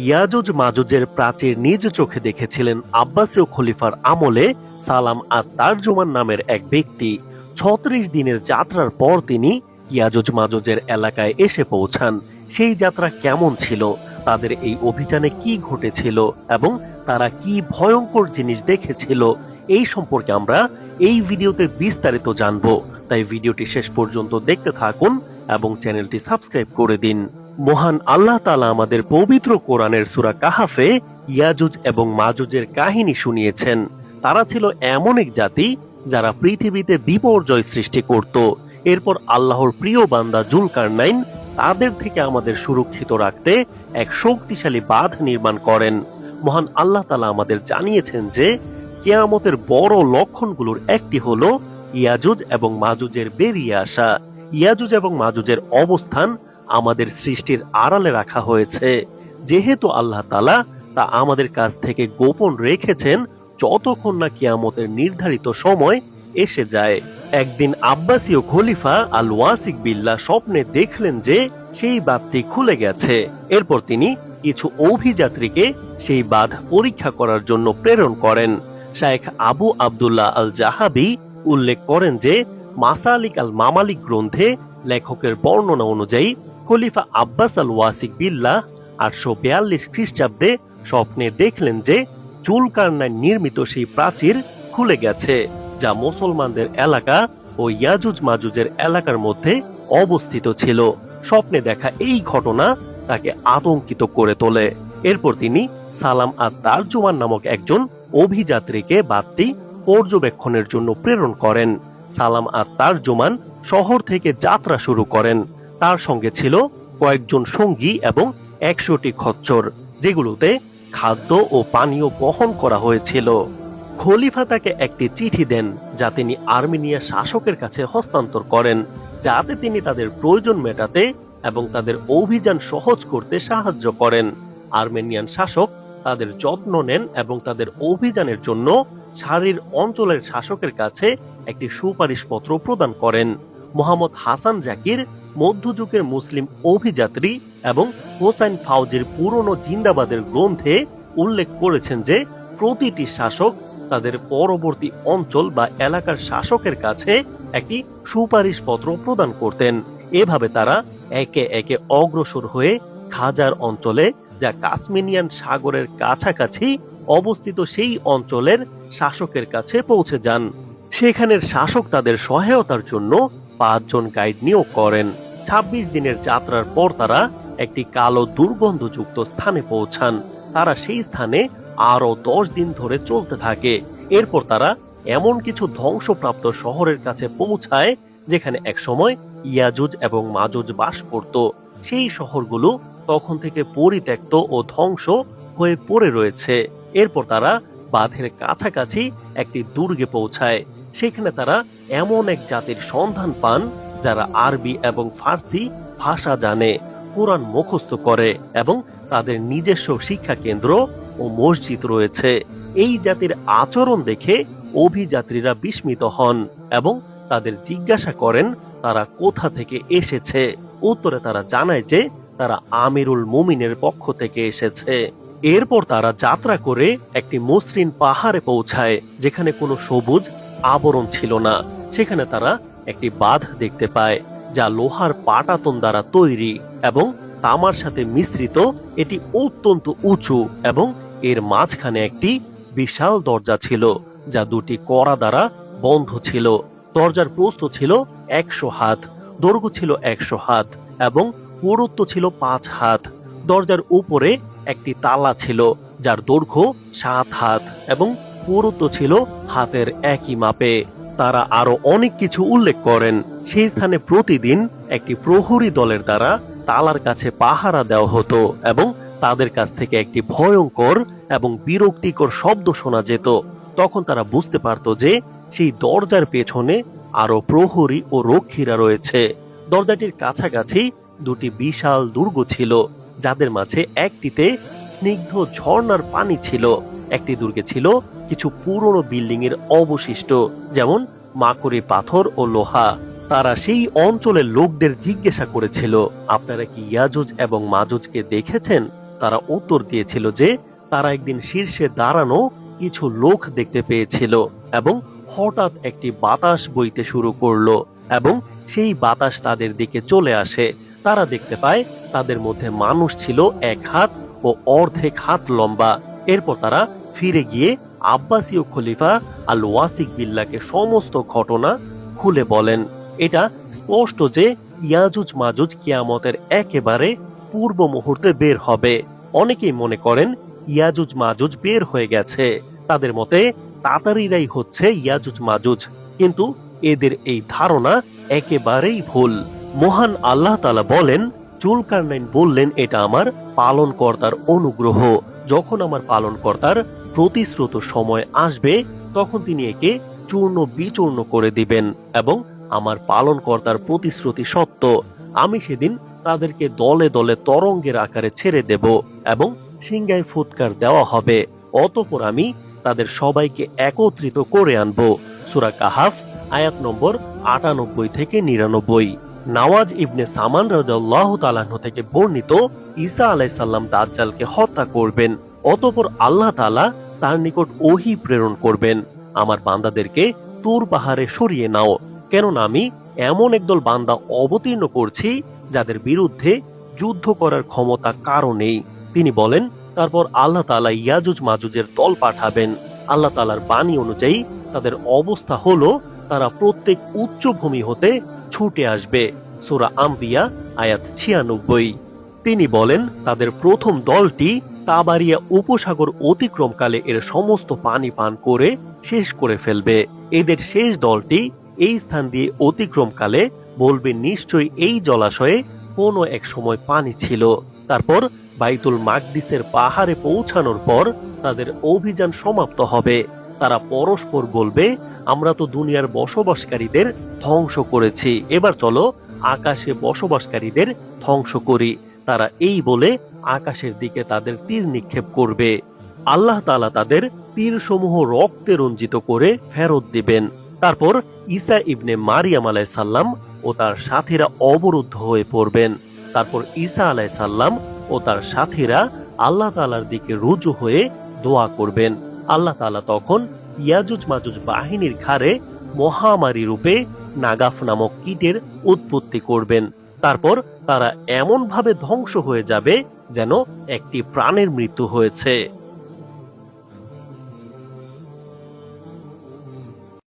ইয়াজুজ মাজুজের প্রাচীর নিজ চোখে দেখেছিলেন আব্বাসীয় খলিফার আমলে সালাম আত-তারজুমান নামের এক ব্যক্তি। ৩৬ দিনের যাত্রার পর তিনি ইয়াজুজ মাজুজের এলাকায় এসে পৌঁছান। সেই যাত্রা কেমন ছিল, তাদের এই অভিযানে কি ঘটেছিল এবং তারা কি ভয়ঙ্কর জিনিস দেখেছিল, এই সম্পর্কে আমরা এই ভিডিওতে বিস্তারিত জানব। তাই ভিডিওটি শেষ পর্যন্ত দেখতে থাকুন এবং চ্যানেলটি সাবস্ক্রাইব করে দিন। মহান আল্লাহ তাআলা আমাদের পবিত্র কোরআনের সূরা কাহাফে ইয়াজুজ এবং মাজুজের কাহিনী শুনিয়েছেন। তারা ছিল এমন এক জাতি যারা পৃথিবীতে বিপর্যয় সৃষ্টি করত। এরপর আল্লাহর প্রিয় বান্দা জুলকারনাইন তাদের থেকে আমাদের সুরক্ষিত রাখতে এক শক্তিশালী বাঁধ নির্মাণ করেন। মহান আল্লাহ তাআলা আমাদের জানিয়েছেন যে কিয়ামতের বড় লক্ষণগুলোর একটি হলো ইয়াজুজ এবং মাজুজের বেরিয়ে আসা। ইয়াজুজ এবং মাজুজের অবস্থান আমাদের সৃষ্টির আড়ালে রাখা হয়েছে, যেহেতু আল্লাহ তাআলা তা আমাদের কাছ থেকে গোপন রেখেছেন যতক্ষণ না কিয়ামতের নির্ধারিত সময় এসে যায়। একদিন আব্বাসীয় খলিফা আল ওয়াসিক বিল্লাহ স্বপ্নে দেখলেন যে সেই বাঁধটি খুলে গেছে। এরপর তিনি কিছু অভিযাত্রীকে সেই বাঁধ পরীক্ষা করার জন্য প্রেরণ করেন। শায়েখ আবু আব্দুল্লাহ আল জাহাবি উল্লেখ করেন যে মাসালিক আল মামালিক গ্রন্থে লেখকের বর্ণনা অনুযায়ী খলিফা আব্বাস আল ওয়াসিক বিল্লাহ 842 খ্রিস্টাব্দে স্বপ্নে দেখলেন যে জুলকারনাইন নির্মিত সেই প্রাচীর খুলে গেছে, যা মুসলমানদের এলাকা ও ইয়াজুজ মাজুজের এলাকার মধ্যে অবস্থিত ছিল। স্বপ্নে দেখা এই ঘটনা তাকে আতঙ্কিত করে তোলে। এরপর তিনি সালাম আত-তারজুমান নামক একজন অভিযাত্রীকে বাঁধটি পর্যবেক্ষণের জন্য প্রেরণ করেন। সালাম আত-তারজুমান শহর থেকে যাত্রা শুরু করেন। তার সঙ্গে ছিল কয়েকজন সঙ্গী এবং 100টি খচ্চর, যেগুলোতে খাদ্য ও পানীয় বহন করা হয়েছিল। খলিফা তাকে একটি চিঠি দেন, যা তিনি আর্মেনিয়া শাসকের কাছে হস্তান্তর করেন, যাতে তিনি তাদের প্রয়োজন মেটাতে এবং তাদের অভিযান সহজ করতে সাহায্য করেন। আর্মেনিয়ান শাসক তাদের যত্ন নেন এবং তাদের অভিযানের জন্য শারির অঞ্চলের শাসকের কাছে একটি সুপারিশপত্র প্রদান করেন। মোহাম্মদ হাসান জাকির মধ্যযুগের মুসলিম অভিযাত্রী এবং হোসাইন ফাউজির পুরনো জিন্দাবাদের গ্রন্থে উল্লেখ করেছেন যে প্রতিটি শাসক তাদের পরবর্তী অঞ্চল বা এলাকার শাসকের কাছে একটি সুপারিশপত্র প্রদান করতেন। এভাবে তারা একে একে অগ্রসর হয়ে খাজার অঞ্চলে, যা কাশ্মীরিয়ান সাগরের কাছাকাছি অবস্থিত, সেই অঞ্চলের শাসকের কাছে পৌঁছে যান। সেখানের শাসক তাদের সহায়তার জন্য 5 জন গাইড নিয়োগ করেন। 26 দিনের যাত্রার পর তারা একটি কালো দুর্গন্ধযুক্ত স্থানে পৌঁছান। তারা সেই স্থানে আরো 10 দিন ধরে চলতে থাকে। এরপর তারা এমন কিছু ধ্বংসপ্রাপ্ত শহরের কাছে পৌঁছায় যেখানে একসময় ইয়াজুজ এবং মাজুজ বাস করত। সেই শহরগুলো তখন থেকে পরিত্যক্ত ও ধ্বংস হয়ে পড়ে রয়েছে। এরপর তারা বাঁধের কাছাকাছি একটি দুর্গে পৌঁছায়। সেখানে তারা এমন এক জাতির সন্ধান পান যারা আরবি এবং ফার্সি ভাষা জানে, কোরআন মুখস্থ করে এবং তাদের নিজস্ব শিক্ষা কেন্দ্র ও মসজিদ রয়েছে। এই জাতির আচরণ দেখে অভিযাত্রীরা বিস্মিত হন এবং তাদের জিজ্ঞাসা করেন তারা কোথা থেকে এসেছে। উত্তরে তারা জানায় যে তারা আমিরুল মুমিনের পক্ষ থেকে এসেছে। এরপর তারা যাত্রা করে একটি মসৃণ পাহাড়ে পৌঁছায়, যেখানে কোনো সবুজ আবরণ ছিল না। সেখানে তারা একটি বাঁধ দেখতে পায়, যা লোহার পাটাতন দ্বারা তৈরি এবং তামার সাথে মিশ্রিত। এটি অত্যন্ত উঁচু এবং এর মাঝখানে একটি বিশাল দরজা ছিল, যা 2টি কড়া দ্বারা বন্ধ ছিল। দরজার প্রস্থ ছিল 100 হাত, দৈর্ঘ্য ছিল 100 হাত এবং পুরুত্ব ছিল 5 হাত। দরজার উপরে একটি তালা ছিল, যার দৈর্ঘ্য 7 হাত এবং পুরুত্ব ছিল হাতের একই মাপে। তারা আরো অনেক কিছু উল্লেখ করেন। সেই স্থানে প্রতিদিন একটি প্রহরী দলের দ্বারা তালার কাছে পাহারা দেওয়া হতো এবং তাদের কাছ থেকে একটি ভয়ঙ্কর এবং বিরক্তিকর শব্দ শোনা যেত। তখন তারা বুঝতে পারত যে সেই দরজার পেছনে আরো প্রহরী ও রক্ষীরা রয়েছে। দরজাটির কাছাকাছি 2টি বিশাল দুর্গ ছিল, যাদের মাঝে একটিতে স্নিগ্ধ ঝর্ণার পানি ছিল। একটি দুর্গে ছিল কিছু পুরনো বিল্ডিং এর অবশিষ্ট, যেমন মাকড়ি পাথর ও লোহা। তারা সেই অঞ্চলের লোকদের জিজ্ঞাসা করেছিল, আপনারা কি ইয়াজুজ এবং মাজুজকে দেখেছেন? তারা উত্তর দিয়েছিল যে তারা একদিন শীর্ষে দাঁড়ানো কিছু লোক দেখতে পেয়েছিল এবং হঠাৎ একটি বাতাস বইতে শুরু করলো এবং সেই বাতাস তাদের দিকে চলে আসে। তারা দেখতে পায় তাদের মধ্যে মানুষ ছিল 1 হাত ও অর্ধেক হাত লম্বা। এরপর তারা ফিরে গিয়ে আব্বাসীয় খলিফা আল ওয়াসিক বিল্লাহকে সমস্ত ঘটনা খুলে বলেন। এটা স্পষ্ট যে ইয়াজুজ মাজুজ কিয়ামতের একেবারে পূর্ব মুহূর্তে বের হবে। অনেকেই মনে করেন ইয়াজুজ মাজুজ বের হয়ে গেছে, তাদের মতে তাতারিরাই হচ্ছে ইয়াজুজ মাজুজ, কিন্তু এদের এই ধারণা একেবারেই ভুল। মহান আল্লাহ তাআলা বলেন, জুলকারনাইন বললেন, এটা আমার পালনকর্তার অনুগ্রহ। যখন আমার পালনকর্তার প্রতিশ্রুত সময় আসবে তখন তিনি একে চূর্ণ বিচূর্ণ করে দিবেন এবং আমার পালনকর্তার প্রতিশ্রুতি সত্য। আমি সেদিন তাদেরকে দলে দলে তরঙ্গের আকারে ছেড়ে দেব এবং সিংহায় ফুৎকার দেওয়া হবে। অতঃপর আমি তাদের সবাইকে একত্রিত করে আনব। সূরা কাহাফ আয়াত নম্বর 98 থেকে 99। নওয়াজ ইবনে সামান রাদিয়াল্লাহু তাআলা আনহু থেকে বর্ণিত, ঈসা আলাইহিস সালাম দাজ্জালকে হত্যা করবেন। অতঃপর আল্লাহ তাআলা তার নিকট ওহী প্রেরণ করবেন, আমার বান্দাদেরকে তুর পাহাড়ে সরিয়ে নাও, কেননা আমি এমন একদল বান্দা অবতীর্ণ করছি যাদের বিরুদ্ধে যুদ্ধ করার ক্ষমতা কারো নেই। তিনি বলেন, তারপর আল্লাহ তাআলা ইয়াজুজ মাজুজের দল পাঠাবেন। আল্লাহ তাআলার বাণী অনুযায়ী তাদের অবস্থা হলো তারা প্রত্যেক উচ্চভূমি হতে ছুটে আসবে। সূরা আম্বিয়া আয়াত 96। তিনি বলেন, তাদের প্রথম দলটি তাবারিয়া উপসাগর অতিক্রমকালে এর সমস্ত পানি পান করে শেষ করে ফেলবে। এদের শেষ দলটি এই স্থান দিয়ে অতিক্রমকালে বলবে, নিশ্চয়ই এই জলাশয়ে কোনো এক সময় পানি ছিল। তারপর বাইতুল মাকদিসের পাহাড়ে পৌঁছানোর পর তাদের অভিযান সমাপ্ত হবে। তারা পরস্পর বলবে, আমরা তো দুনিয়ার বসবাসকারীদের ধ্বংস করেছি, এবার চলো আকাশে বসবাসকারীদের ধ্বংস করি। তারা এই বলে আকাশের দিকে তাদের তীর নিক্ষেপ করবে। আল্লাহ তাআলা তাদের তীরসমূহ রক্তে রঞ্জিত করে ফেরত দিবেন। তারপর ঈসা ইবনে মারিয়াম আলাইহিস সালাম ও তার সাথীরা অবরুদ্ধ হয়ে পড়বেন। তারপর ঈসা আলাইহিস সালাম ও তার সাথীরা আল্লাহ তাআলার দিকে রুজু হয়ে দোয়া করবেন। আল্লাহ তাআলা তখন ইয়াজুজ মাজুজ বাহিনীর ঘাড়ে মহামারী রূপে নাগাফ নামক কীটের উৎপত্তি করবেন। তারপর তারা এমন ভাবে ধ্বংস হয়ে যাবে যেন একটি প্রাণের মৃত্যু হয়েছে।